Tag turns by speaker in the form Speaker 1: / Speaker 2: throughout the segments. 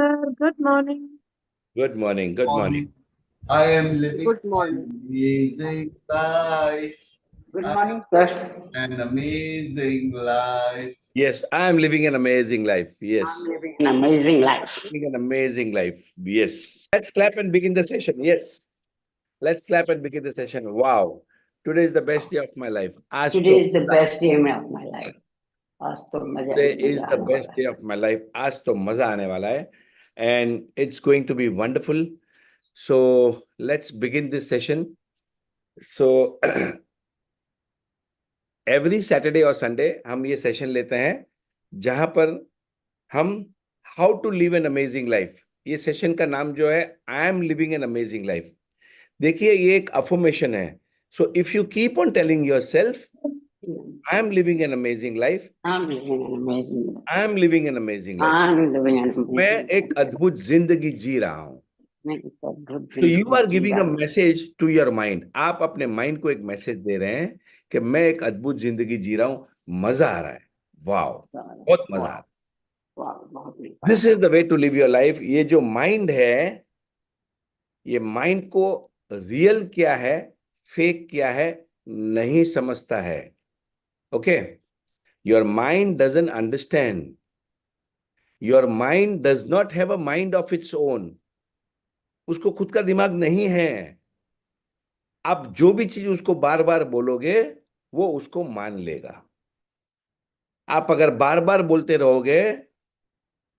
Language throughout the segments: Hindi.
Speaker 1: sir. Good morning.
Speaker 2: Good morning. Good morning.
Speaker 3: Morning. I am living
Speaker 1: Good
Speaker 3: an
Speaker 1: morning.
Speaker 3: amazing life.
Speaker 1: Good
Speaker 3: I
Speaker 1: morning, sir.
Speaker 3: An amazing life.
Speaker 2: Yes, I am living an amazing life.
Speaker 1: I'm
Speaker 2: Yes,
Speaker 1: living an amazing life.
Speaker 2: living an amazing life. Yes. Let's clap and begin the session. Yes. Let's clap and begin the session. Wow. Today is the best day of my life. आज
Speaker 1: Today
Speaker 2: तो
Speaker 1: is the best day of my life. आज तो मजा
Speaker 2: Today
Speaker 1: ही
Speaker 2: is
Speaker 1: मजा
Speaker 2: the
Speaker 1: आने
Speaker 2: best
Speaker 1: वाला
Speaker 2: day
Speaker 1: है.
Speaker 2: of my life. आज तो मजा आने वाला है. And it's going to be wonderful. So let's begin this session. So every Saturday और Sunday हम ये सेशन लेते हैं जहां पर हम how to live an amazing life, ये सेशन का नाम जो है I am living an amazing life. देखिए ये एक अफर्मेशन है. So if you keep on telling yourself I am living an amazing life,
Speaker 1: I'm living an amazing life.
Speaker 2: I am living an amazing life,
Speaker 1: I'm living an
Speaker 2: मैं
Speaker 1: amazing
Speaker 2: एक अद्भुत जिंदगी जी रहा हूं.
Speaker 1: मैं एक अद्भुत
Speaker 2: तो यू
Speaker 1: जिंदगी
Speaker 2: आर
Speaker 1: जी
Speaker 2: गिविंग अ
Speaker 1: रहा हूं.
Speaker 2: Message to your mind. आप अपने माइंड को एक मैसेज दे रहे हैं कि मैं एक अद्भुत जिंदगी जी रहा हूं, मजा आ रहा है. वाह, बहुत मजा आ रहा है.
Speaker 1: वाह, बहुत ही
Speaker 2: this is the way to live your life. ये जो माइंड है, ये माइंड को रियल क्या है, फेक क्या है, नहीं समझता है. Okay, your mind doesn't understand. Your mind does not have a mind of its own. उसको खुद का दिमाग नहीं है. आप जो भी चीज उसको बार बार बोलोगे वो उसको मान लेगा. आप अगर बार बार बोलते रहोगे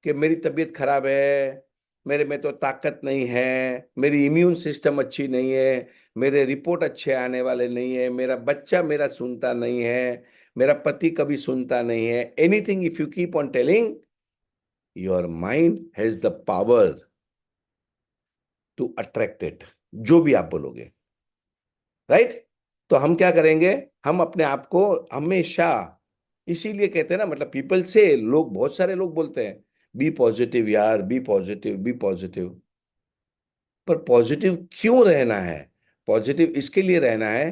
Speaker 2: कि मेरी तबीयत खराब है, मेरे में तो ताकत नहीं है, मेरी इम्यून सिस्टम अच्छी नहीं है, मेरे रिपोर्ट अच्छे आने वाले नहीं है, मेरा बच्चा मेरा सुनता नहीं है, मेरा पति कभी सुनता नहीं है, anything if you keep on telling, your mind has the power to attract it. जो भी आप बोलोगे, राइट? तो हम क्या करेंगे, हम अपने आप को हमेशा, इसीलिए कहते हैं ना, मतलब पीपल से, लोग, बहुत सारे लोग बोलते हैं बी पॉजिटिव यार, बी पॉजिटिव, बी पॉजिटिव. पर पॉजिटिव क्यों रहना है? पॉजिटिव इसके लिए रहना है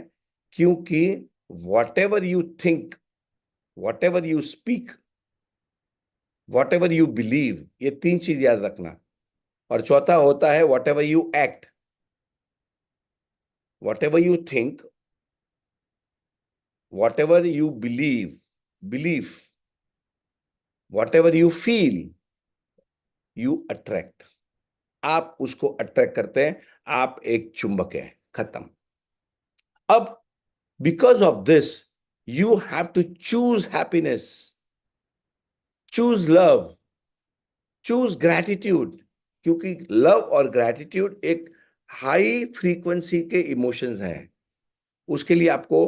Speaker 2: क्योंकि what ever you think, what ever you speak, what ever you believe, ये तीन चीज याद रखना. और चौथा होता है what ever you act. What ever you think, whatever you believe, whatever you feel, you attract. आप उसको अट्रैक्ट करते हैं. आप एक चुंबक है. खत्म. अब because of this you have to choose happiness, choose love, choose gratitude. क्योंकि लव और ग्रैटिट्यूड एक हाई फ्रीक्वेंसी के इमोशंस हैं. उसके लिए आपको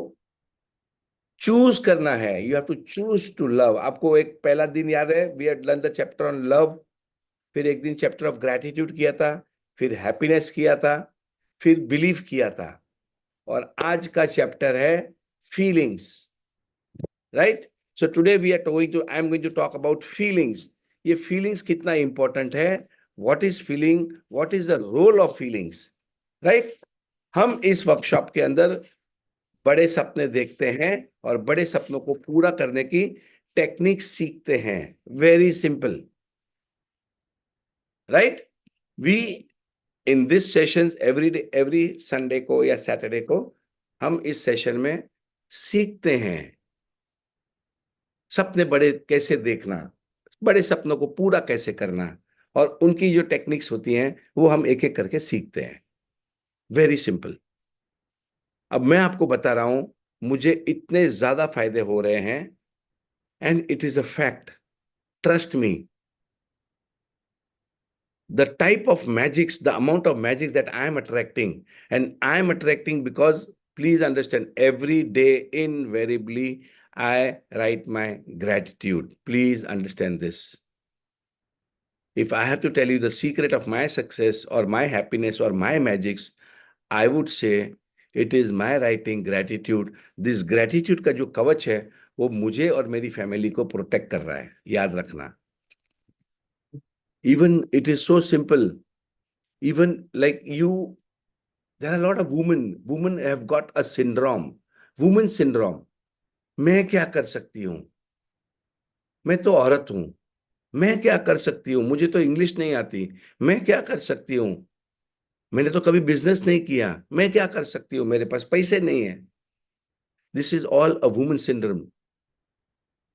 Speaker 2: चूज करना है. You have to choose to love. आपको एक पहला दिन याद है, we had learn the chapter on love. फिर एक दिन चैप्टर ऑफ ग्रैटिट्यूड किया था, फिर हैप्पीनेस किया था, फिर बिलीव किया था, और आज का चैप्टर है feelings. Right? So today we are going to, I am going to talk about feelings. ये फीलिंग्स कितना इंपॉर्टेंट है, what is feeling, what is the role of feelings. Right? हम इस वर्कशॉप के अंदर बड़े सपने देखते हैं और बड़े सपनों को पूरा करने की टेक्निक सीखते हैं. Very simple. Right? We in this session every day, every Sunday को या सैटरडे को हम इस सेशन में सीखते हैं सपने बड़े कैसे देखना, बड़े सपनों को पूरा कैसे करना, और उनकी जो टेक्निक्स होती हैं वो हम एक एक करके सीखते हैं. Very simple. अब मैं आपको बता रहा हूं, मुझे इतने ज्यादा फायदे हो रहे हैं, and it is a fact. Trust me. The type of magics, the amount of magics that I am attracting, and I am attracting because, please understand, every day invariably I write my gratitude. Please understand this. If I have to tell you the secret of my success or my happiness or my magics, I would say it is my writing gratitude. This gratitude का जो कवच है वो मुझे और मेरी फैमिली को प्रोटेक्ट कर रहा है. याद रखना. Even it is so simple. Even like you, there are a lot of women have got a syndrome, woman syndrome. मैं क्या कर सकती हूं, मैं तो औरत हूं, मैं क्या कर सकती हूँ, मुझे तो इंग्लिश नहीं आती, मैं क्या कर सकती हूँ, मैंने तो कभी बिजनेस नहीं किया, मैं क्या कर सकती हूँ, मेरे पास पैसे नहीं है। This is all a woman syndrome.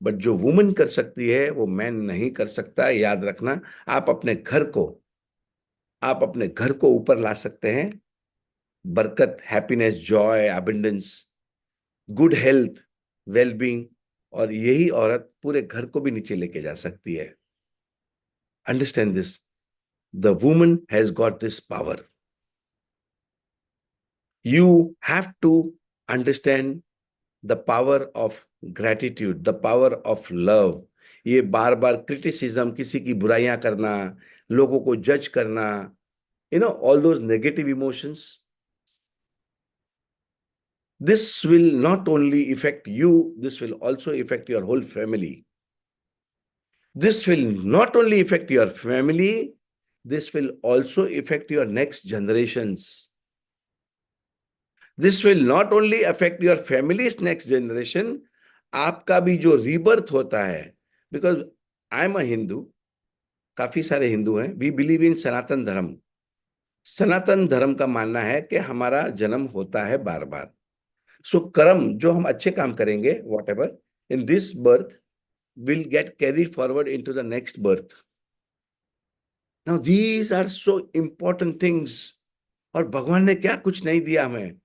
Speaker 2: But जो वुमन कर सकती है वो मैन नहीं कर सकता, याद रखना। आप अपने घर को आप अपने घर को ऊपर ला सकते हैं, बरकत, happiness, Joy, abundance, good health, wellbeing, और यही औरत पूरे घर को भी नीचे लेके जा सकती है। Understand this, the woman has got this power. You have to understand the power of gratitude, the power of love. ये बार बार क्रिटिसिज्म, किसी की बुराइयां करना, लोगों को जज करना, all those negative emotions, this will not only affect you, this will also affect your whole family. This will not only affect your family, this will also affect your next generations. This will not only affect your family's next generation, आपका भी जो रीबर्थ होता है, बिकॉज आई एम अ हिंदू, काफी सारे हिंदू हैं, वी बिलीव इन सनातन धर्म। सनातन धर्म का मानना है कि हमारा जन्म होता है बार बार। सो कर्म, जो हम अच्छे काम करेंगे, what ever in this birth will get carried forward into the next birth. Now these are so important things. और भगवान ने क्या कुछ नहीं दिया हमें,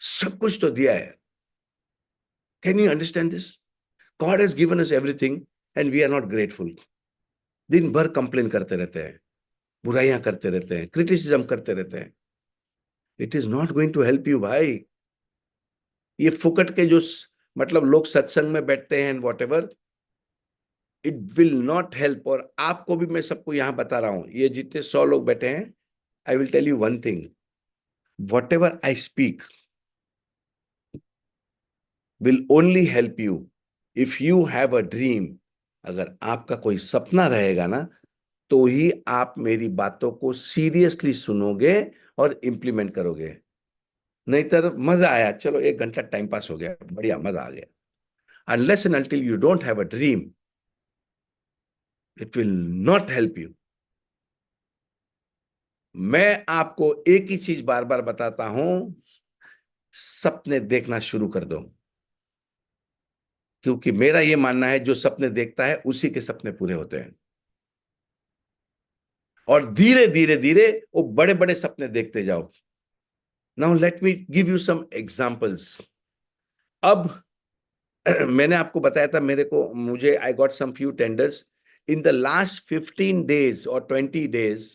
Speaker 2: सब कुछ तो दिया है। Can you understand this? God has given us everything and we are not grateful. दिन भर कंप्लेन करते रहते हैं, बुराइयां करते रहते हैं, क्रिटिसिज्म करते रहते हैं। It is not going to help you भाई। ये फुकट के जो मतलब लोग सत्संग में बैठते हैं, what ever, it will not help. और आपको भी मैं सबको यहां बता रहा हूं, ये जितने 100 लोग बैठे हैं, I will tell you one thing, whatever I speak will only help you if you have a dream. अगर आपका कोई सपना रहेगा ना, तो ही आप मेरी बातों को सीरियसली सुनोगे और इंप्लीमेंट करोगे। नहीं तो मजा आया, चलो 1 घंटा टाइम पास हो गया, बढ़िया, मजा आ गया। Unless and until you don't have a dream, it will not help you. मैं आपको एक ही चीज बार बार बताता हूं, सपने देखना शुरू कर दो। क्योंकि मेरा यह मानना है, जो सपने देखता है उसी के सपने पूरे होते हैं। और धीरे धीरे धीरे वो बड़े बड़े सपने देखते जाओ। Now let me give you some examples. अब मैंने आपको बताया था, मुझे I got some few tenders in the last 15 days or 20 days।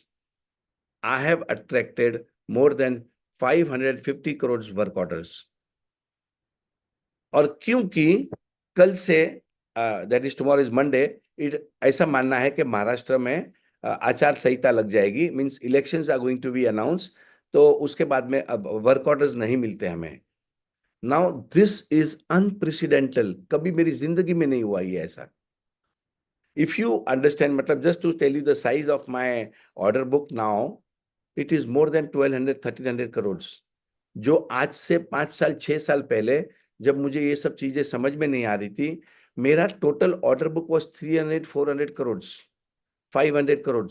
Speaker 2: I have attracted more than 550 crores work orders। और क्योंकि कल से, that is tomorrow is Monday, ऐसा मानना है कि महाराष्ट्र में आचार संहिता लग जाएगी, means elections are going to be announce. तो उसके बाद में अब वर्क ऑर्डर्स नहीं मिलते हमें। नाउ दिस इज अनप्रेसिडेंटल, कभी मेरी जिंदगी में नहीं हुआ ये ऐसा। इफ यू अंडरस्टैंड, मतलब just to tell you the size of my order book now, it is more than 1200-1300 crore. जो आज से 5 साल 6 साल पहले, जब मुझे ये सब चीजें समझ में नहीं आ रही थी, मेरा total order book was 300-400 crore, 500 crore.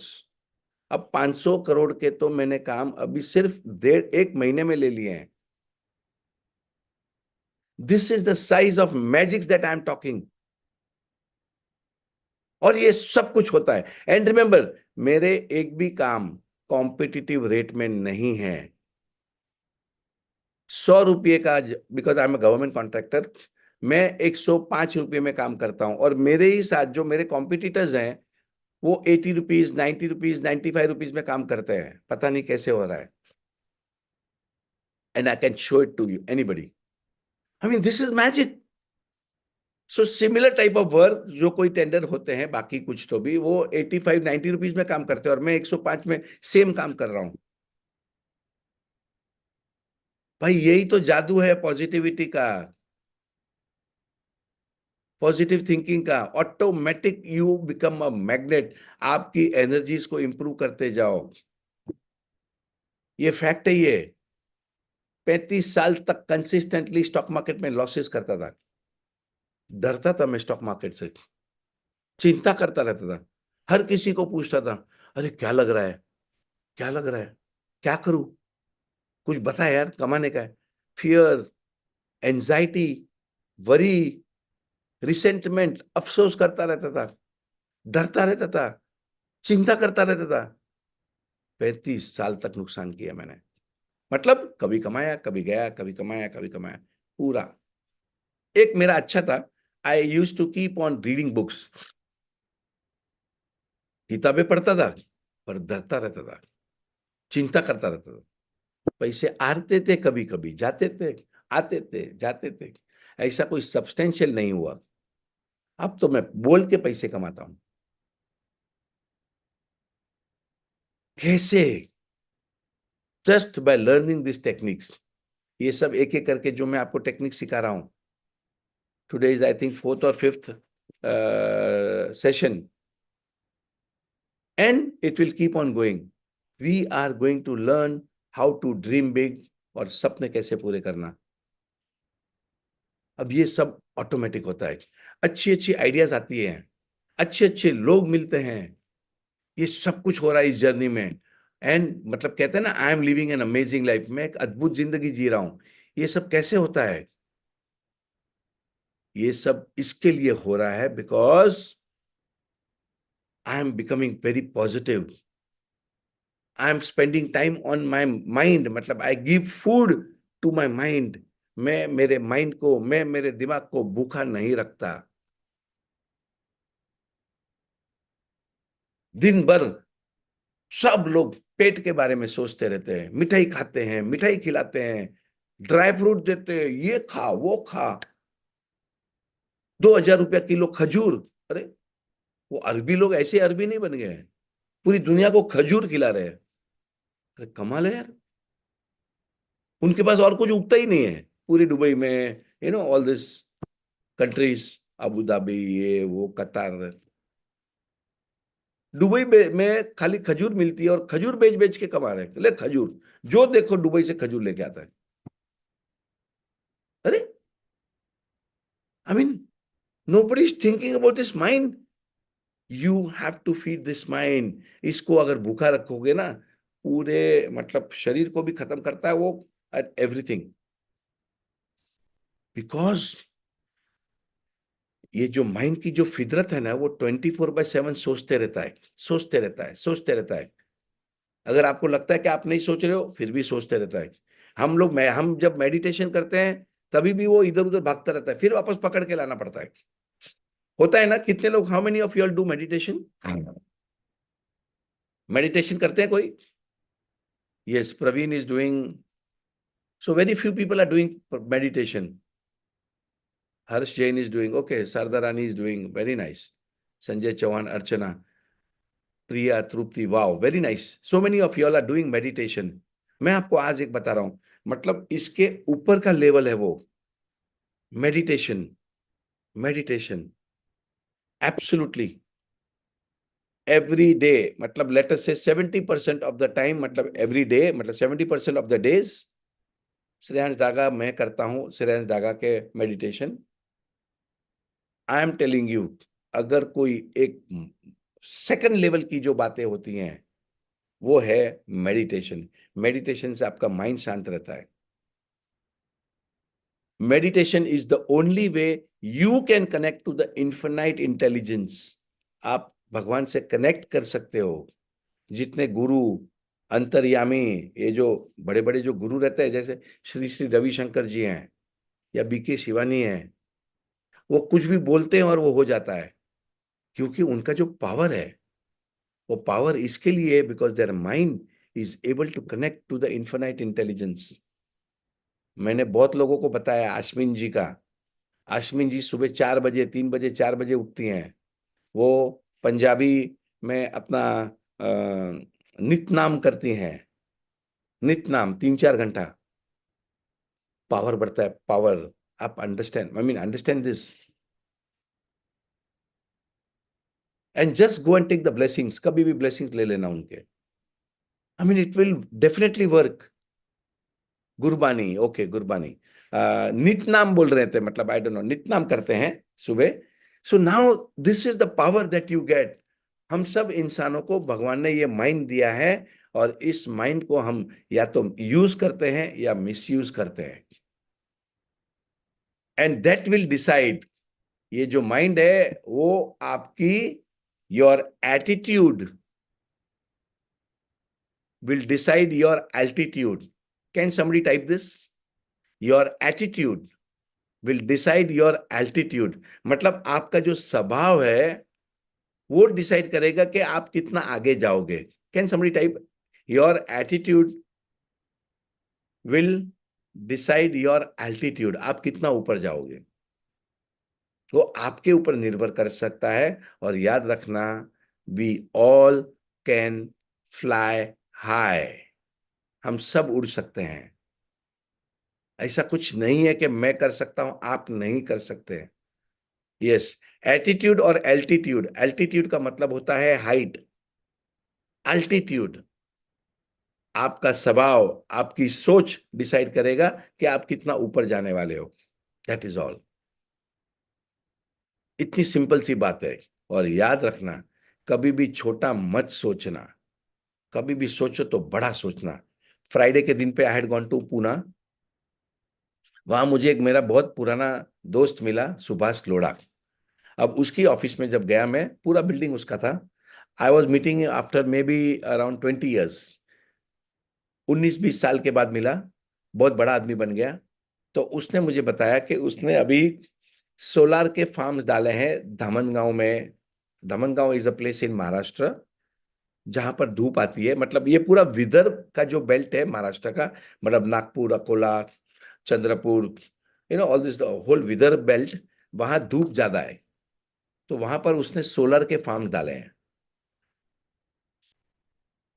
Speaker 2: अब 500 करोड़ के तो मैंने काम अभी सिर्फ 1.5 महीने में ले लिए हैं। This is the size of magics that I am talking. और ये सब कुछ होता है। एंड रिमेंबर, मेरे एक भी काम कॉम्पिटिटिव रेट में नहीं है। 100 रुपये का, because I am a government contractor, मैं 105 रुपये में काम करता हूं। और मेरे ही साथ जो मेरे कॉम्पिटिटर्स हैं, वो 80 रुपीज, 90 रुपीज, 95 रुपीज में काम करते हैं। पता नहीं कैसे हो रहा है। And I can show it to you, anybody. I mean this is magic. So similar type of work जो कोई टेंडर होते हैं, बाकी कुछ तो भी, वो 85-90 रुपीज में काम करते हैं, और मैं 105 में सेम काम कर रहा हूं। भाई यही तो जादू है पॉजिटिविटी का, पॉजिटिव थिंकिंग का। Automatic you become a magnet. आपकी एनर्जीज को इंप्रूव करते जाओ। ये फैक्ट है। ये 35 साल तक कंसिस्टेंटली स्टॉक मार्केट में लॉसेस करता था, डरता था मैं स्टॉक मार्केट से। चिंता करता रहता था, हर किसी को पूछता था, अरे क्या लग रहा है, क्या लग रहा है, क्या करूं, कुछ बता यार, कमाने का है। फियर, एंजाइटी, वरी, रिसेंटमेंट, अफसोस करता रहता था, डरता रहता था, चिंता करता रहता था। 35 साल तक नुकसान किया मैंने, मतलब कभी कमाया कभी गया, कभी कमाया कभी कमाया, पूरा। एक मेरा अच्छा था, I use to keep on reading books, किताबें पढ़ता था पर डरता रहता था, चिंता करता रहता था। पैसे आते थे, कभी कभी जाते थे, आते थे जाते थे, ऐसा कोई सब्सटेंशियल नहीं हुआ। अब तो मैं बोल के पैसे कमाता हूं। कैसे? Just by learning this techniques. ये सब एक एक करके जो मैं आपको टेक्निक सिखा रहा हूं, today is I think fourth और fifth session, and it will keep on going. We are going to learn how to dream big, और सपने कैसे पूरे करना। अब ये सब ऑटोमेटिक होता है, अच्छी अच्छी आइडियाज आती हैं, अच्छे अच्छे लोग मिलते हैं, ये सब कुछ हो रहा है इस जर्नी में। एंड मतलब कहते हैं ना, आई am living an amazing life, मैं एक अद्भुत जिंदगी जी रहा हूं। ये सब कैसे होता है? ये सब इसके लिए हो रहा है because I am becoming very positive, I am spending time on my mind, मतलब I give food to my mind. मैं मेरे माइंड को, मैं मेरे दिमाग को भूखा नहीं रखता। दिन भर सब लोग पेट के बारे में सोचते रहते हैं, मिठाई खाते हैं, मिठाई खिलाते हैं, ड्राई फ्रूट देते हैं, ये खा वो खा, 2,000 रुपया किलो खजूर। अरे वो अरबी लोग ऐसे अरबी नहीं बन गए हैं, पूरी दुनिया को खजूर खिला रहे हैं। अरे कमाल है यार, उनके पास और कुछ उगता ही नहीं है पूरी दुबई में, all this countries, Abu Dhabi, ये वो, कतार। दुबई में खाली खजूर मिलती है और खजूर बेच बेच के कमा रहे हैं। ले खजूर, जो देखो दुबई से खजूर लेके आता है। अरे I mean, nobody is thinking about this mind. You have to feed this mind. इसको अगर भूखा रखोगे ना, पूरे मतलब शरीर को भी खत्म करता है वो, एट एवरीथिंग। बिकॉज ये जो माइंड की जो फितरत है ना, वो 24/7 सोचते रहता है, सोचते रहता है, सोचते रहता है। अगर आपको लगता है कि आप नहीं सोच रहे हो, फिर भी सोचते रहता है। हम जब मेडिटेशन करते हैं, तभी भी वो इधर उधर भागता रहता है, फिर वापस पकड़ के लाना पड़ता है। होता है ना, कितने लोग, how many of you all do meditation? Meditation करते हैं कोई? Yes, Praveen is doing. So very few people are doing meditation. Harsh Jain is doing, okay, Sharda Rani is doing, very nice. Sanjay Chauhan, Archana, Priya, Tripti, wow, very nice. So many of you all are doing meditation. मैं आपको आज एक बता रहा हूं, मतलब इसके ऊपर का लेवल है वो meditation. Meditation absolutely every day, मतलब लेट अस से 70% ऑफ द टाइम, मतलब एवरी डे, मतलब 70% of the days Shreyansh Daga मैं करता हूं, श्रेयांश डागा के meditation. I am telling you, अगर कोई एक सेकंड लेवल की जो बातें होती हैं, वो है मेडिटेशन। मेडिटेशन से आपका माइंड शांत रहता है। Meditation is the only way you can connect to the infinite intelligence. आप भगवान से कनेक्ट कर सकते हो। जितने गुरु, अंतर्यामी, ये जो बड़े बड़े जो गुरु रहते हैं, जैसे श्री श्री रविशंकर जी हैं या बीके शिवानी हैं, वो कुछ भी बोलते हैं और वो हो जाता है, क्योंकि उनका जो पावर है, वो पावर इसके लिए है because their mind is able to connect to the infinite intelligence. मैंने बहुत लोगों को बताया, आश्विन जी का। आश्विन जी सुबह 4 बजे, 3 बजे, 4 बजे उठती हैं। वो पंजाबी में अपना नित नाम करती हैं, नित नाम 3-4 घंटा। पावर बढ़ता है, पावर। आप understand, I mean understand this, and just go and take the blessings. कभी भी ब्लेसिंग्स ले लेना उनके, I mean it will definitely work. Gurbani, okay, Gurbani, नित नाम बोल रहे थे, मतलब आई डोंट नो, नित नाम करते हैं सुबह, so now this is the power that you get. हम सब इंसानों को भगवान ने ये माइंड दिया है, और इस माइंड को हम या तो यूज करते हैं या मिसयूज करते हैं, एंड दैट विल डिसाइड। ये जो माइंड है वो आपकी, your attitude will decide your altitude. Can somebody type this? Your attitude will decide your altitude. मतलब आपका जो स्वभाव है वो डिसाइड करेगा कि आप कितना आगे जाओगे। Can somebody type? Your attitude will decide your altitude. आप कितना ऊपर जाओगे वो आपके ऊपर निर्भर कर सकता है। और याद रखना, we all can fly high. हम सब उड़ सकते हैं। ऐसा कुछ नहीं है कि मैं कर सकता हूं आप नहीं कर सकते। यस, एटीट्यूड और एल्टीट्यूड। एल्टीट्यूड का मतलब होता है हाइट, अल्टीट्यूड आपका स्वभाव, आपकी सोच डिसाइड करेगा कि आप कितना ऊपर जाने वाले हो। That is all. इतनी सिंपल सी बात है। और याद रखना, कभी भी छोटा मत सोचना, कभी भी सोचो तो बड़ा सोचना। फ्राइडे के दिन पे I had gone to Poona. वहां मुझे एक मेरा बहुत पुराना दोस्त मिला, सुभाष लोढ़ा। अब उसकी ऑफिस में जब गया मैं, पूरा बिल्डिंग उसका था। I was meeting after may be around 20 years. 19-20 साल के बाद मिला, बहुत बड़ा आदमी बन गया। तो उसने मुझे बताया कि उसने अभी सोलार के फार्म्स डाले हैं धामनगांव में। Dhamangaon is a place in Maharashtra जहां पर धूप आती है। मतलब ये पूरा विदर्भ का जो बेल्ट है महाराष्ट्र का, मतलब Nagpur, Akola, Chandrapur, all this whole Vidarbha belt, वहां धूप ज्यादा है। तो वहां पर उसने सोलर के फार्म डाले हैं।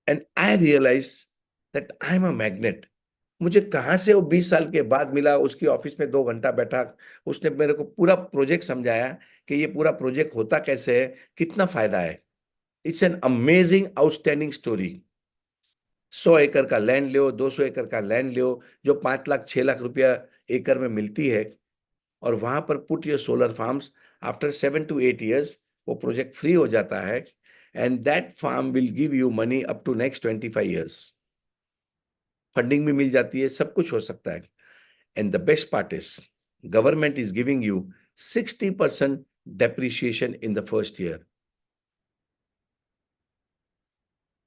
Speaker 2: And I realise that I am a magnet. मुझे कहां से वो 20 साल के बाद मिला, उसकी ऑफिस में 2 घंटा बैठा। उसने मेरे को पूरा प्रोजेक्ट समझाया कि ये पूरा प्रोजेक्ट होता कैसे है, कितना फायदा है। It's an amazing outstanding story. 100 एकड़ का लैंड लो, 200 एकड़ का लैंड लो, जो 5 लाख 6 लाख रुपया एकड़ में मिलती है, और वहां पर put your solar farms. After 7 to 8 years वो प्रोजेक्ट फ्री हो जाता है, and that farm will give you money up to next 25 years। Funding भी मिल जाती है, सब कुछ हो सकता है। And the best part is, government is giving you 60% depreciation in the first year.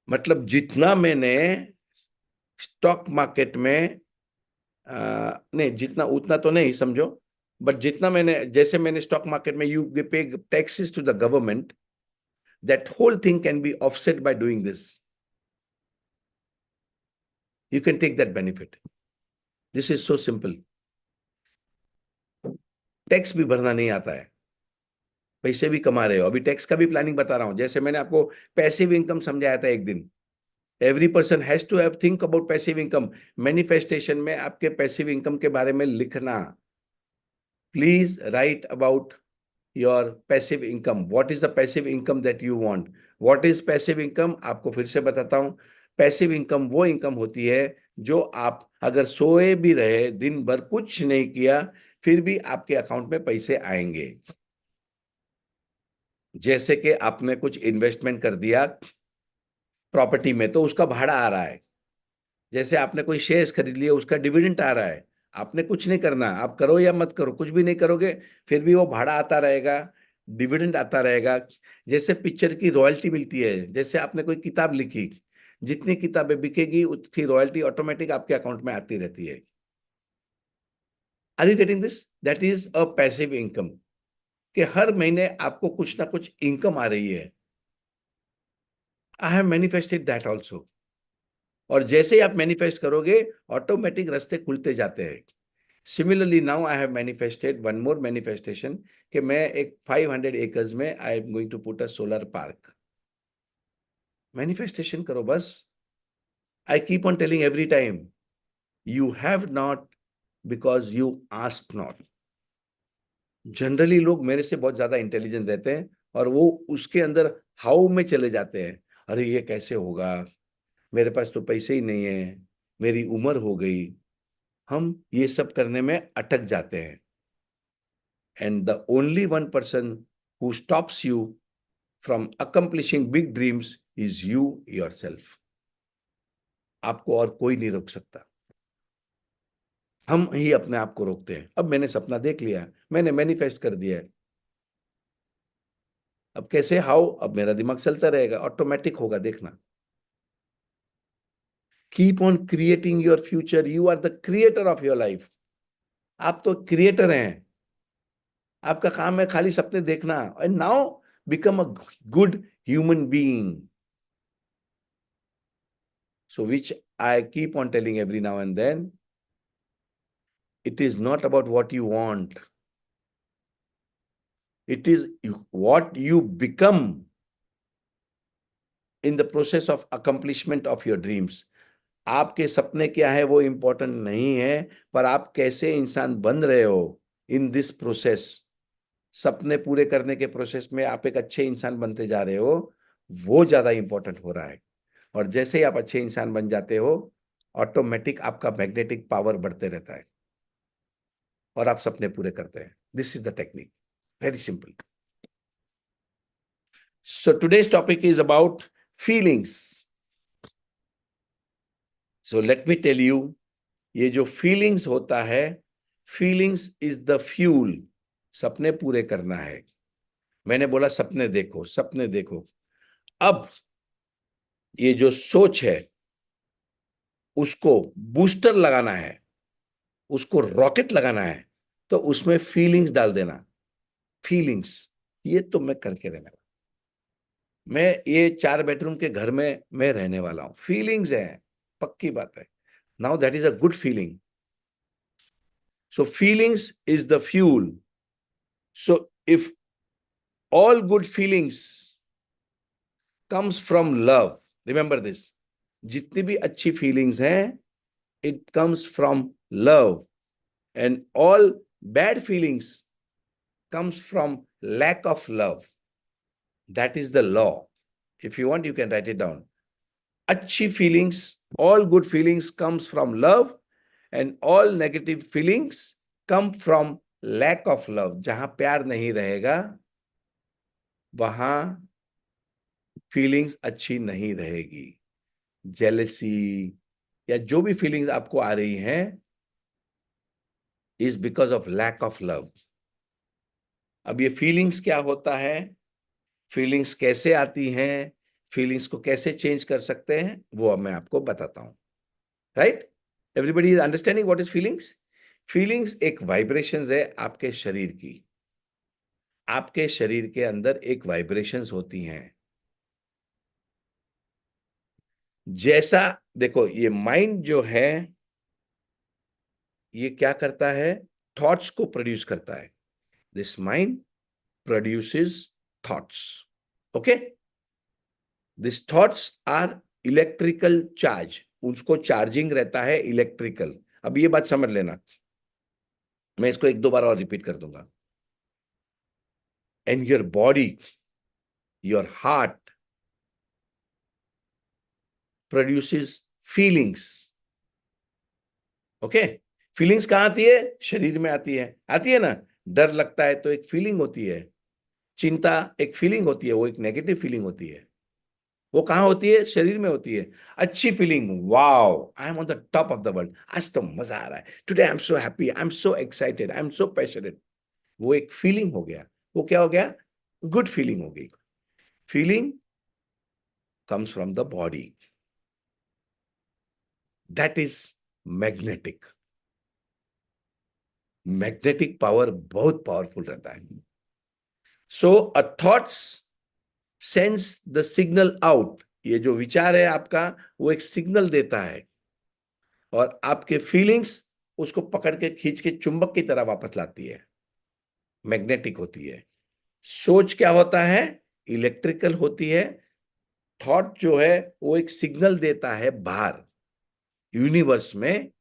Speaker 2: मतलब जितना मैंने स्टॉक मार्केट में नहीं, जितना उतना तो नहीं समझो, बट जितना मैंने, जैसे मैंने स्टॉक मार्केट में you pay taxes to the government, that whole thing can be offset by doing this. You can take that benefit. This is so simple. Tax भी भरना नहीं आता है, पैसे भी कमा रहे हो। अभी टैक्स का भी प्लानिंग बता रहा हूं। जैसे मैंने आपको पैसिव इनकम समझाया था एक दिन। Every person has to have think about passive income. Manifestation में आपके पैसिव इनकम के बारे में लिखना। Please write about your passive income. What is the passive income that you want? What is passive income? आपको फिर से बताता हूं। पैसिव इनकम वो इनकम होती है जो आप अगर सोए भी रहे, दिन भर कुछ नहीं किया, फिर भी आपके अकाउंट में पैसे आएंगे। जैसे कि आपने कुछ इन्वेस्टमेंट कर दिया प्रॉपर्टी में, तो उसका भाड़ा आ रहा है। जैसे आपने कोई शेयर्स खरीद लिए, उसका डिविडेंड आ रहा है। आपने कुछ नहीं करना, आप करो या मत करो, कुछ भी नहीं करोगे, फिर भी वो भाड़ा आता रहेगा, डिविडेंड आता रहेगा। जैसे पिक्चर की रॉयल्टी मिलती है, जैसे आपने कोई किताब लिखी, जितनी किताबें बिकेगी उसकी रॉयल्टी ऑटोमेटिक आपके अकाउंट में आती रहती है। Are you getting this? That is a passive income, कि हर महीने आपको कुछ ना कुछ इनकम आ रही है। आई हैव मैनिफेस्टेड दैट ऑल्सो। और जैसे ही आप मैनिफेस्ट करोगे, ऑटोमेटिक रास्ते खुलते जाते हैं। Similarly now I have manifested one more manifestation, कि मैं एक 500 एकर्स में I am going to put a solar park. Manifestation करो बस। I keep on telling every time, you have not because you ask not. Generally लोग मेरे से बहुत ज्यादा इंटेलिजेंट रहते हैं, और वो उसके अंदर हाउ में चले जाते हैं। अरे ये कैसे होगा, मेरे पास तो पैसे ही नहीं है, मेरी उम्र हो गई। हम ये सब करने में अटक जाते हैं। And the only one person who stops you from accomplishing big dreams is you yourself. आपको और कोई नहीं रोक सकता, हम ही अपने आप को रोकते हैं। अब मैंने सपना देख लिया, मैंने मैनिफेस्ट कर दिया है, अब कैसे, हाउ, अब मेरा दिमाग चलता रहेगा, ऑटोमेटिक होगा, देखना। Keep on creating your future, you are the creator of your life. आप तो क्रिएटर हैं, आपका काम है खाली सपने देखना। And now become a good human being, so which I keep on telling every now and then, it is not about what you want, it is what you become in the process of accomplishment of your dreams. आपके सपने क्या है वो इंपॉर्टेंट नहीं है, पर आप कैसे इंसान बन रहे हो इन दिस प्रोसेस। सपने पूरे करने के प्रोसेस में आप एक अच्छे इंसान बनते जा रहे हो, वो ज्यादा इंपॉर्टेंट हो रहा है। और जैसे ही आप अच्छे इंसान बन जाते हो, ऑटोमेटिक आपका मैग्नेटिक पावर बढ़ते रहता है और आप सपने पूरे करते हैं। This is the technique, very simple. So today's topic is about feelings. So let me tell you, ये जो फीलिंग्स होता है, फीलिंग्स इज द फ्यूल। सपने पूरे करना है, मैंने बोला सपने देखो, सपने देखो। अब ये जो सोच है उसको बूस्टर लगाना है, उसको रॉकेट लगाना है, तो उसमें फीलिंग्स डाल देना। फीलिंग्स, ये तो मैं करके रहने वाला, मैं ये 4 बेडरूम के घर में मैं रहने वाला हूं। फीलिंग्स है, पक्की बात है। Now that is a good feeling. So feelings is the fuel. So if all good feelings comes from love, remember this, जितनी भी अच्छी feelings हैं, it comes from love, and all bad feelings comes from lack of love. That is the law. If you want, you can write it down. अच्छी feelings, all good feelings comes from love, and all negative feelings come from lack of love. जहां प्यार नहीं रहेगा वहां फीलिंग्स अच्छी नहीं रहेगी। जेलसी या जो भी फीलिंग्स आपको आ रही हैं is because of lack of love. अब ये फीलिंग्स क्या होता है, फीलिंग्स कैसे आती हैं, फीलिंग्स को कैसे चेंज कर सकते हैं, वो अब मैं आपको बताता हूं। Right, everybody is understanding what is feelings. Feelings एक वाइब्रेशंस है आपके शरीर की। आपके शरीर के अंदर एक वाइब्रेशंस होती हैं। जैसा देखो, ये माइंड जो है ये क्या करता है, थॉट्स को प्रोड्यूस करता है। This mind produces thoughts, okay. This thoughts are electrical charge, उसको चार्जिंग रहता है इलेक्ट्रिकल। अब ये बात समझ लेना, मैं इसको 1-2 बार और रिपीट कर दूंगा। And your body, your heart produces feelings, okay. Feelings कहां आती है, शरीर में आती है ना। डर लगता है तो एक फीलिंग होती है, चिंता एक फीलिंग होती है, वो एक नेगेटिव फीलिंग होती है। वो कहां होती है, शरीर में होती है। अच्छी feeling, wow I am on the top of the world, आज तो मजा आ रहा है, today I am so happy, I am so excited, I am so passionate, वो एक फीलिंग हो गया। वो क्या हो गया, गुड फीलिंग हो गई। Feeling comes from the body, that is magnetic. Magnetic power बहुत पावरफुल रहता है। So a thoughts sends the signal out, ये जो विचार है आपका वो एक सिग्नल देता है, और आपके फीलिंग्स उसको पकड़ के खींच के चुंबक की तरह वापस लाती है, मैग्नेटिक होती है। सोच क्या होता है, इलेक्ट्रिकल होती है। थॉट जो है वो एक सिग्नल देता है बाहर यूनिवर्स में,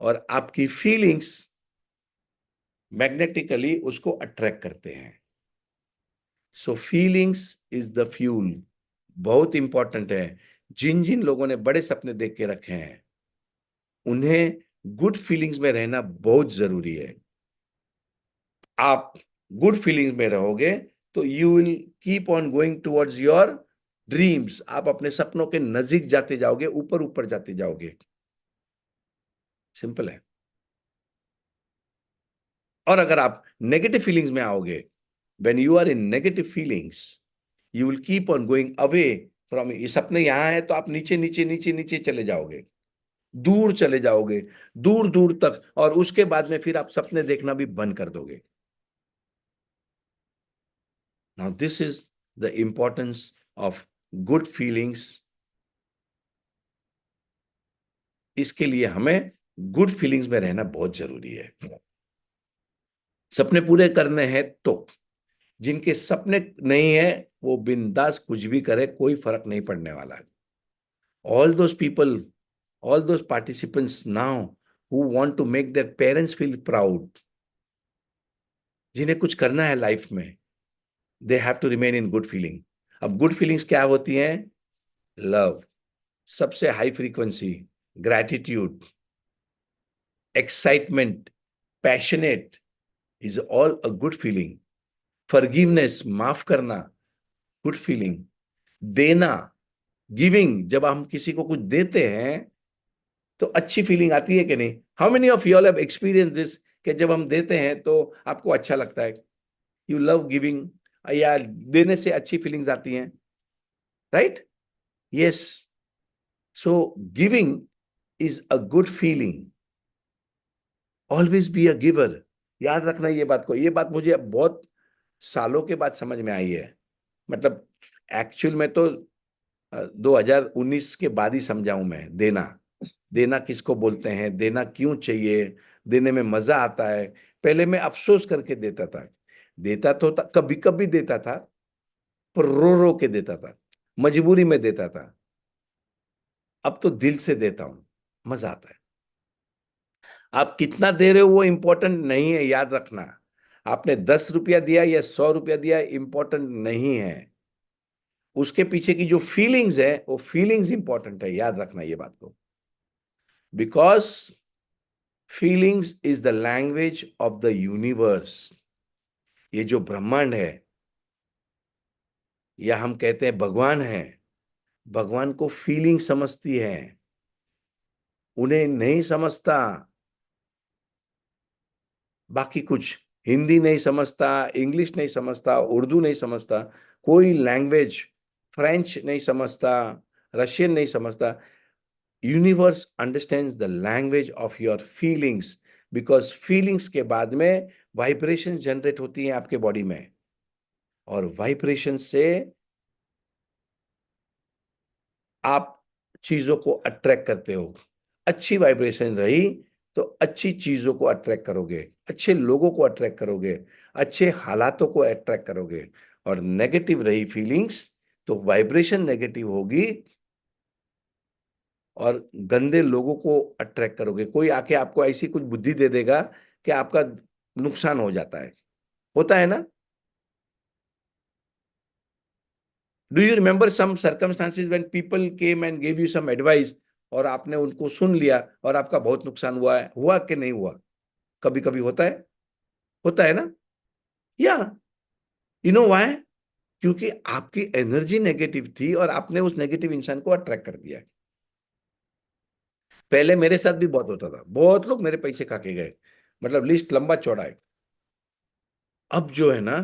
Speaker 2: और आपकी फीलिंग्स मैग्नेटिकली उसको अट्रैक्ट करते हैं। सो फीलिंग्स इज द फ्यूल, बहुत इंपॉर्टेंट है। जिन जिन लोगों ने बड़े सपने देख के रखे हैं उन्हें गुड फीलिंग्स में रहना बहुत जरूरी है। आप गुड फीलिंग्स में रहोगे तो you will keep on going towards your dreams. आप अपने सपनों के नजदीक जाते जाओगे, ऊपर ऊपर जाते जाओगे। सिंपल है। और अगर आप नेगेटिव फीलिंग्स में आओगे, when you are in negative feelings, you will keep on going away from. ये सपने यहां है तो आप नीचे नीचे नीचे नीचे चले जाओगे, दूर चले जाओगे, दूर दूर तक, और उसके बाद में फिर आप सपने देखना भी बंद कर दोगे। Now this is the importance of good feelings. इसके लिए हमें गुड फीलिंग्स में रहना बहुत जरूरी है। सपने पूरे करने हैं तो, जिनके सपने नहीं है वो बिंदास कुछ भी करे, कोई फर्क नहीं पड़ने वाला है। All those people, all those participants now who want to make their parents feel proud, जिन्हें कुछ करना है लाइफ में, they have to remain in good feeling। अब गुड फीलिंग्स क्या होती हैं? लव, सबसे high frequency, gratitude, excitement, passionate is all a good feeling. Forgiveness, माफ करना, गुड फीलिंग। देना, गिविंग, जब हम किसी को कुछ देते हैं तो अच्छी फीलिंग आती है कि नहीं? How many of you all have experience this, कि जब हम देते हैं तो आपको अच्छा लगता है, यू लव गिविंग, या देने से अच्छी फीलिंग्स आती हैं, right? Yes, so giving is a good feeling. Always be a giver. याद रखना ये बात को। ये बात मुझे अब बहुत सालों के बाद समझ में आई है। मतलब एक्चुअल में तो 2019 के बाद ही समझा हूं मैं। देना किसको बोलते हैं, देना क्यों चाहिए, देने में मजा आता है। पहले मैं अफसोस करके देता तो कभी कभी देता था, पर रो रो के देता था, मजबूरी में देता था। अब तो दिल से देता हूं, मजा आता है। आप कितना दे रहे हो वो इंपॉर्टेंट नहीं है, याद रखना। आपने 10 रुपया दिया या 100 रुपया दिया, इंपॉर्टेंट नहीं है। उसके पीछे की जो फीलिंग्स है, वो फीलिंग्स इंपॉर्टेंट है, याद रखना ये बात को। Because feelings is the language of the universe. ये जो ब्रह्मांड है, या हम कहते हैं भगवान है, भगवान को फीलिंग समझती है, उन्हें नहीं समझता बाकी कुछ। हिंदी नहीं समझता, इंग्लिश नहीं समझता, उर्दू नहीं समझता, कोई लैंग्वेज, फ्रेंच नहीं समझता, रशियन नहीं समझता। Universe understands the language of your feelings, because feelings के बाद में वाइब्रेशन जनरेट होती है आपके बॉडी में, और वाइब्रेशन से आप चीजों को अट्रैक्ट करते हो। अच्छी वाइब्रेशन रही तो अच्छी चीजों को अट्रैक्ट करोगे, अच्छे लोगों को अट्रैक्ट करोगे, अच्छे हालातों को अट्रैक्ट करोगे। और नेगेटिव रही फीलिंग्स तो वाइब्रेशन नेगेटिव होगी और गंदे लोगों को अट्रैक्ट करोगे। कोई आके आपको ऐसी कुछ बुद्धि दे देगा कि आपका नुकसान हो जाता है, होता है ना? Do you remember some circumstances when people came and gave you some advice, और आपने उनको सुन लिया और आपका बहुत नुकसान हुआ है? हुआ कि नहीं हुआ? कभी कभी होता है ना? या यू नो व्हाई? क्योंकि आपकी एनर्जी नेगेटिव थी और आपने उस नेगेटिव इंसान को अट्रैक्ट कर दिया। पहले मेरे साथ भी बहुत होता था, बहुत लोग मेरे पैसे खा के गए, मतलब लिस्ट लंबा चौड़ा है। अब जो है ना,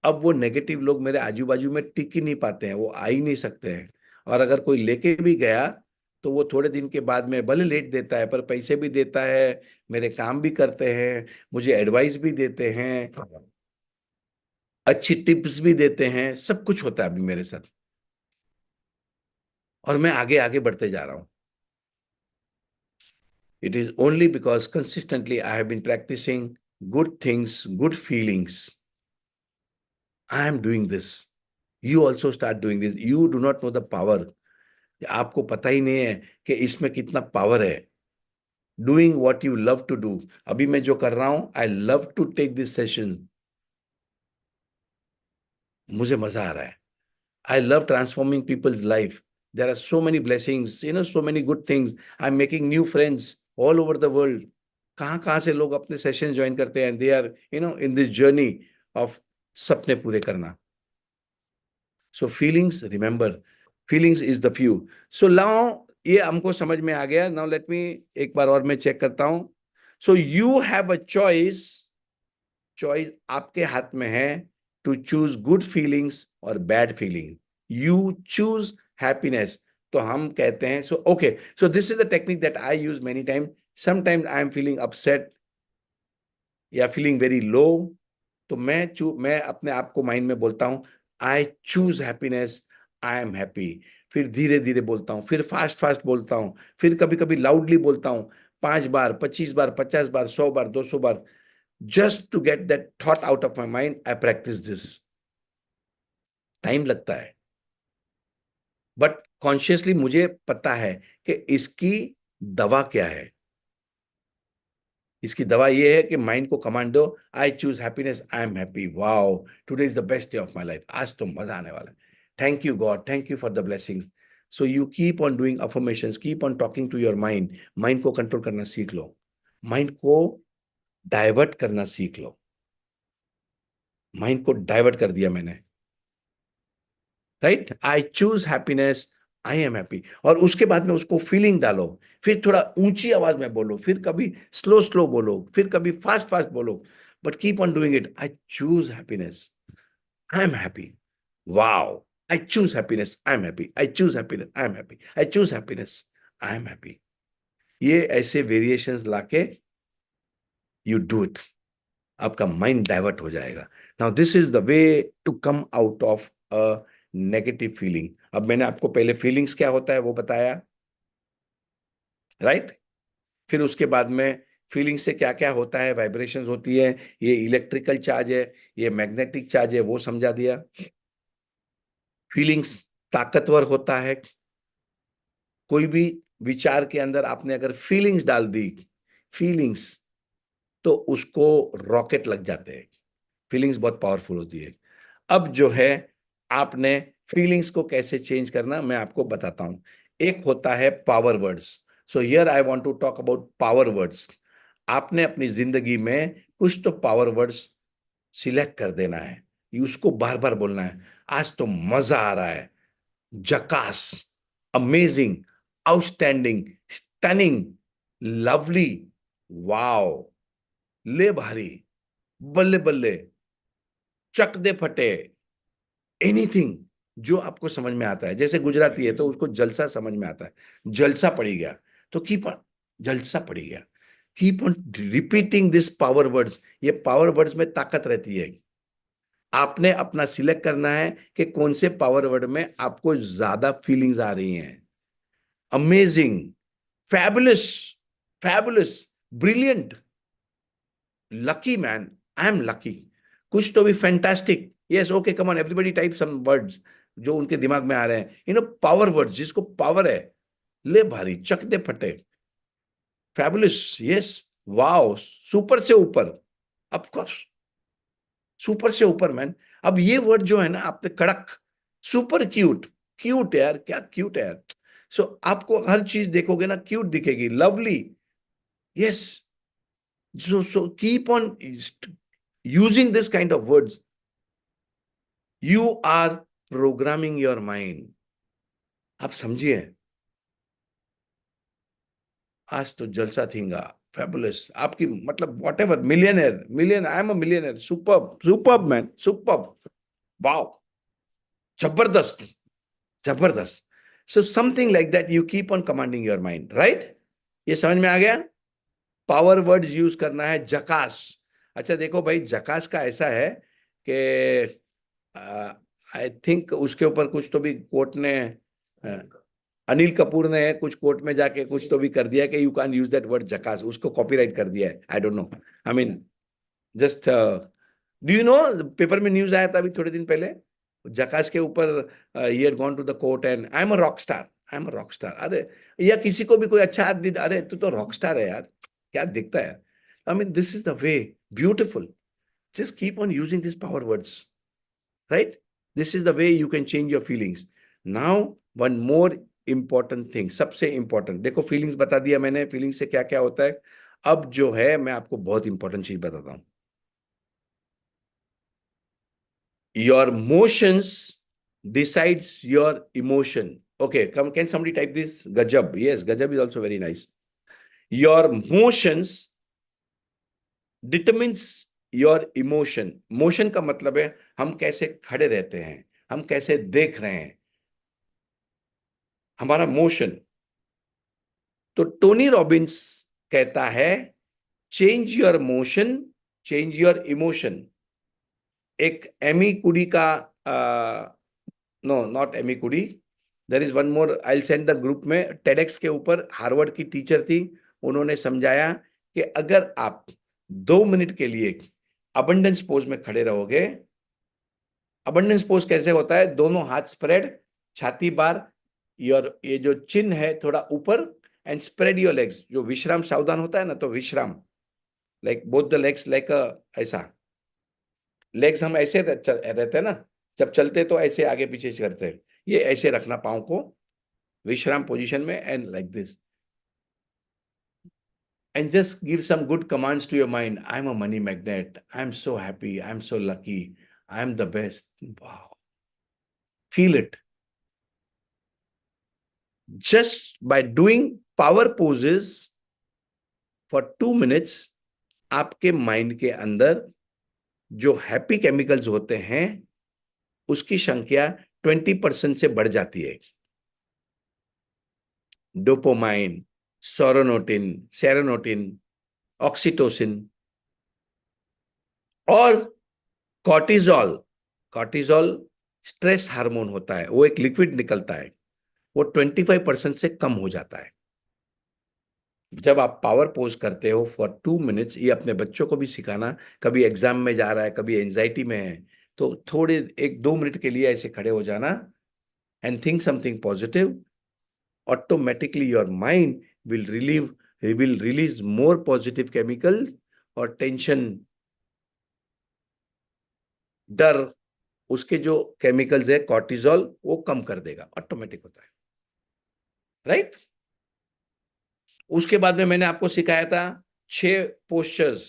Speaker 2: अब वो नेगेटिव लोग मेरे आजू बाजू में टिक ही नहीं पाते हैं, वो आ ही नहीं सकते हैं। और अगर कोई लेके भी गया तो वो थोड़े दिन के बाद में भले लेट देता है, पर पैसे भी देता है, मेरे काम भी करते हैं, मुझे एडवाइस भी देते हैं, अच्छी टिप्स भी देते हैं, सब कुछ होता है अभी मेरे साथ। और मैं आगे आगे बढ़ते जा रहा हूं। It is only because consistently I have been practising good things, good feelings. I am doing this, you also start doing this. You do not know the power. आपको पता ही नहीं है कि इसमें कितना पावर है। Doing what you love to do. अभी मैं जो कर रहा हूं, I love to take this session, मुझे मजा आ रहा है। I love transforming people's life. There are so many blessings, so many good things. I'm making new friends all over the world. कहाँ कहाँ से लोग अपने सेशन ज्वाइन करते हैं, they are in this journey of सपने पूरे करना। So feelings, remember, feelings is the fuel. So now ये हमको समझ में आ गया। नाउ लेट मी एक बार और मैं चेक करता हूं। So you have a choice, choice आपके हाथ में है, टू चूज गुड फीलिंग्स और bad feeling. You choose happiness. तो हम कहते हैं, so okay, so this is the technique that I use many time. Sometimes I am feeling upset या फीलिंग वेरी लो, तो मैं अपने आप को माइंड में बोलता हूं, आई choose happiness, I am happy. फिर धीरे धीरे बोलता हूं, फिर फास्ट फास्ट बोलता हूं, फिर कभी कभी लाउडली बोलता हूं, 5 बार, 25 बार, 50 बार, 100 बार, 200 बार, just to get that thought out of my mind. I practice this. Time लगता है, बट कॉन्शियसली मुझे पता है कि इसकी दवा क्या है। इसकी दवा ये है कि माइंड को कमांड दो, I choose happiness, I am happy, wow, today is the best day of my life, आज तो मजा आने वाला है, thank you God, thank you for the blessings. So you keep on doing affirmations, keep on talking to your mind. Mind को कंट्रोल करना सीख लो, माइंड को डाइवर्ट करना सीख लो। माइंड को डाइवर्ट कर दिया मैंने, right, I choose happiness, I am happy. और उसके बाद में उसको फीलिंग डालो, फिर थोड़ा ऊंची आवाज में बोलो, फिर कभी स्लो स्लो बोलो, फिर कभी फास्ट फास्ट बोलो, but keep on doing it. I choose happiness, I am happy, wow, I choose happiness, I am happy, I choose happiness, I am happy, I choose happiness, I am happy. ये ऐसे वेरिएशंस लाके यू डू इट, आपका माइंड डाइवर्ट हो जाएगा। Now this is the way to come out of a negative feeling. अब मैंने आपको पहले फीलिंग्स क्या होता है वो बताया, राइट? फिर उसके बाद में फीलिंग से क्या क्या होता है, वाइब्रेशंस होती है, ये इलेक्ट्रिकल चार्ज है, ये मैग्नेटिक चार्ज है, वो समझा दिया। फीलिंग्स ताकतवर होता है। कोई भी विचार के अंदर आपने अगर फीलिंग्स डाल दी, फीलिंग्स, तो उसको रॉकेट लग जाते हैं। फीलिंग्स बहुत पावरफुल होती है। अब जो है, आपने फीलिंग्स को कैसे चेंज करना मैं आपको बताता हूं। एक होता है power words. So here I want to talk about power words. आपने अपनी जिंदगी में कुछ तो पावर वर्ड्स सिलेक्ट कर देना है, उसको बार बार बोलना है। आज तो मजा आ रहा है, जकास, amazing, outstanding, stunning, lovely, wow, ले भारी, बल्ले बल्ले, चक दे फटे, एनीथिंग जो आपको समझ में आता है। जैसे गुजराती है तो उसको जलसा समझ में आता है, जलसा पड़ी गया, तो कीप ऑन, जलसा पड़ी गया, keep on repeating this power words. ये पावर वर्ड्स में ताकत रहती है। आपने अपना सिलेक्ट करना है कि कौन से पावर वर्ड में आपको ज्यादा फीलिंग्स आ रही हैं। Amazing, fabulous, fabulous, brilliant, lucky man, I am lucky, कुछ तो भी fantastic, yes, okay, come on everybody type some words जो उनके दिमाग में आ रहे हैं, पावर वर्ड्स, जिसको पावर है, ले भारी, चक दे फटे, फैबुलस, यस, वाओ, सुपर से ऊपर, ऑफ कोर्स, सुपर से ऊपर मैन। अब ये वर्ड जो है ना, आपने कड़क, सुपर क्यूट, क्यूट यार, क्या क्यूट है यार। सो आपको हर चीज देखोगे ना क्यूट दिखेगी, lovely, yes. So keep on using this kind of words. You are programming your mind. आप समझिए, आज तो जलसा थींगा, फैबुलस, आपकी मतलब whatever, millionaire, million, I am a millionaire, superb, superb man, superb, wow, जबरदस्त, जबरदस्त। So something like that, you keep on commanding your mind, right? ये समझ में आ गया? पावर वर्ड यूज करना है, जकास। अच्छा देखो भाई, जकास का ऐसा है कि आई थिंक उसके ऊपर कुछ तो भी कोर्ट ने, अनिल कपूर ने कुछ कोर्ट में जाके कुछ तो भी कर दिया कि you can use that word जकास, उसको कॉपीराइट कर दिया है। I don't know, I mean just, do you know, paper में न्यूज आया था अभी थोड़े दिन पहले, जकास के ऊपर, he had gone to the court and I am a rock star, I am a rock star. अरे, या किसी को भी कोई अच्छा आदमी, अरे तू तो रॉक स्टार है यार, क्या दिखता है। आई mean this is the way, beautiful, just keep on using these power words, right? This is the way you can change your feelings. Now one more important thing, सबसे important, देखो फीलिंग्स बता दिया मैंने, फीलिंग्स से क्या क्या होता है। अब जो है मैं आपको बहुत इंपॉर्टेंट चीज बताता हूं। Your motions decides your emotion. Okay, come, can somebody type this? Gajab. Yes, Gajab is also very nice. Your motions determines your emotion. Motion का मतलब है हम कैसे खड़े रहते हैं, हम कैसे देख रहे हैं, हमारा मोशन. तो टोनी रॉबिन्स कहता है, change your motion, change your emotion. एक एमी कुडी का, no not Amy Cuddy, there is one more, I will send the group में. टेडेक्स के ऊपर हार्वर्ड की टीचर थी, उन्होंने समझाया कि अगर आप 2 मिनट के लिए अबंडेंस पोज में खड़े रहोगे. अबंडेंस पोज कैसे होता है? दोनों हाथ स्प्रेड, छाती बार, योर ये जो चिन है थोड़ा ऊपर, एंड स्प्रेड योर लेग्स. जो विश्राम सावधान होता है ना, तो विश्राम, like both the legs, like ऐसा. लेग्स हम ऐसे रहते हैं ना, जब चलते तो ऐसे आगे पीछे करते हैं. ये ऐसे रखना पाँव को विश्राम पोजीशन में, and like this. And just give some good commands to your mind. I'm a money magnet. I'm so happy. I'm so lucky. I'm the best. Wow. Feel it. Just by doing power poses for 2 minutes, आपके माइंड के अंदर जो हैप्पी केमिकल्स होते हैं उसकी संख्या 20% से बढ़ जाती है. डोपामाइन, सेरोटोनिन, ऑक्सीटोसिन और कॉर्टिजोल. कॉर्टिजोल स्ट्रेस हार्मोन होता है, वो एक लिक्विड निकलता है, वो 25% से कम हो जाता है जब आप पावर पोज करते हो फॉर 2 मिनट्स. ये अपने बच्चों को भी सिखाना, कभी एग्जाम में जा रहा है, कभी एंजाइटी में है, तो थोड़े 1-2 मिनट के लिए ऐसे खड़े हो जाना and think something positive. Automatically your mind will release more positive chemical, और टेंशन, डर, उसके जो केमिकल्स है कॉर्टिजोल, वो कम कर देगा. ऑटोमेटिक होता है, राइट? उसके बाद में मैंने आपको सिखाया था 6 पोस्चर्स.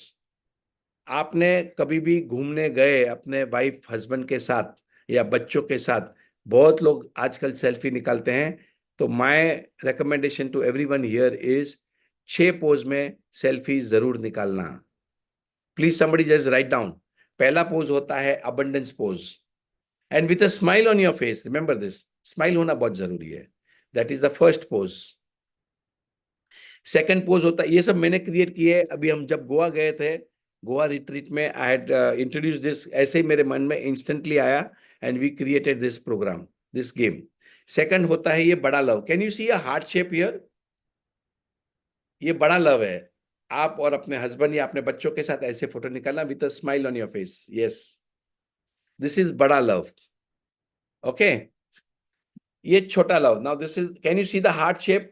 Speaker 2: आपने कभी भी घूमने गए अपने वाइफ हस्बैंड के साथ या बच्चों के साथ, बहुत लोग आजकल सेल्फी निकालते हैं, तो my recommendation to everyone here is 6 pose में सेल्फी जरूर निकालना. Please somebody just write down. पहला पोज होता है abundance pose, and with a smile on your face. Remember this, smile होना बहुत जरूरी है. That is the first pose. Second pose होता है, ये सब मैंने क्रिएट किए अभी. हम जब गोवा गए थे, गोवा रिट्रीट में, आई हैड इंट्रोड्यूस दिस, ऐसे ही मेरे मन में इंस्टेंटली आया, and we created this programme, this game. Second होता है ये बड़ा love. Can you see a heart shape here? ये बड़ा लव है. आप और अपने हस्बैंड या अपने बच्चों के साथ ऐसे फोटो निकालना with a smile on your face. Yes, this is बड़ा लव. ओके, ये छोटा love. Now this is, can you see the heart shape?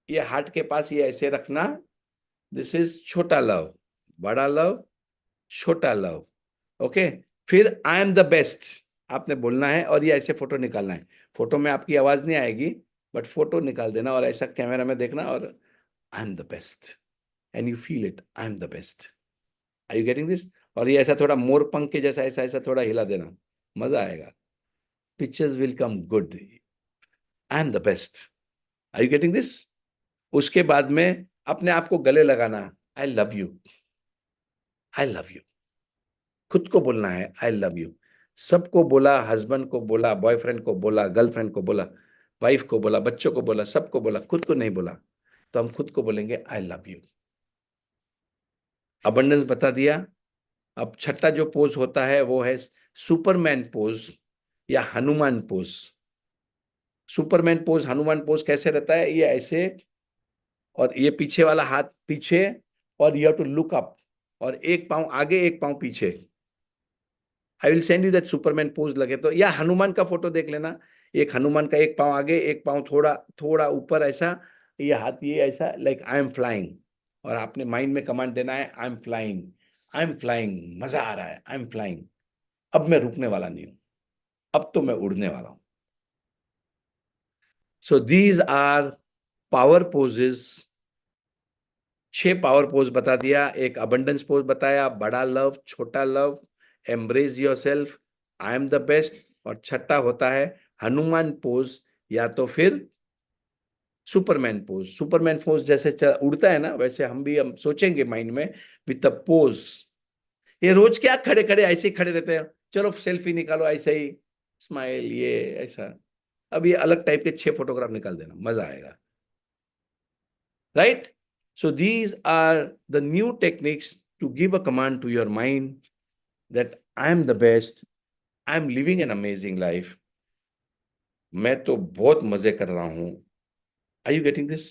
Speaker 2: ये हार्ट के पास ये ऐसे रखना. दिस इज छोटा लव, बड़ा लव, छोटा लव. ओके, फिर आई एम द बेस्ट आपने बोलना है, और ये ऐसे फोटो निकालना है. फोटो में आपकी आवाज नहीं आएगी, बट फोटो निकाल देना और ऐसा कैमरा में देखना, और I am the best, and you feel it, I am the best. Are you getting this? और ये ऐसा थोड़ा मोर पंख के जैसा ऐसा ऐसा थोड़ा हिला देना, मजा आएगा. Pictures will come good. I am the best. Are you getting this? उसके बाद में अपने आप को गले लगाना, I love you, I love you. खुद को बोलना है आई लव यू. सबको बोला, हस्बैंड को बोला, बॉयफ्रेंड को बोला, गर्लफ्रेंड को बोला, वाइफ को बोला, बच्चों को बोला, सबको बोला, खुद को नहीं बोला, तो हम खुद को बोलेंगे आई लव यू. अबंडेंस बता दिया. अब छठा जो पोज होता है वो है सुपरमैन पोज या Hanuman pose. Superman pose, Hanuman pose कैसे रहता है? ये ऐसे, और ये पीछे वाला हाथ पीछे, और you have to look up, और एक पांव आगे एक पांव पीछे. I will send you that superman pose लगे तो, या हनुमान का फोटो देख लेना. एक हनुमान का एक पांव आगे, एक पांव थोड़ा थोड़ा ऊपर ऐसा, ये हाथ ये ऐसा, लाइक आई एम फ्लाइंग. और आपने माइंड में कमांड देना है I M flying, I am flying, मजा आ रहा है, आई एम फ्लाइंग. अब मैं रुकने वाला नहीं हूं, अब तो मैं उड़ने वाला हूं. So these are power poses. 6 power pose बता दिया. एक अबंडेंस पोज बताया, बड़ा लव, छोटा love, embrace yourself, I am the best, और छठा होता है हनुमान पोज या तो फिर सुपरमैन पोज। सुपरमैन पोज जैसे उड़ता है ना, वैसे हम सोचेंगे माइंड में विद द पोज। ये रोज क्या खड़े खड़े ऐसे ही खड़े रहते हैं, चलो सेल्फी निकालो ऐसे ही, स्माइल, ये ऐसा। अब ये अलग टाइप के 6 फोटोग्राफ निकाल देना, मजा आएगा, right? So these are the new techniques to give a command to your mind that I am the best, I am living an amazing life. मैं तो बहुत मजे कर रहा हूं। Are you getting this?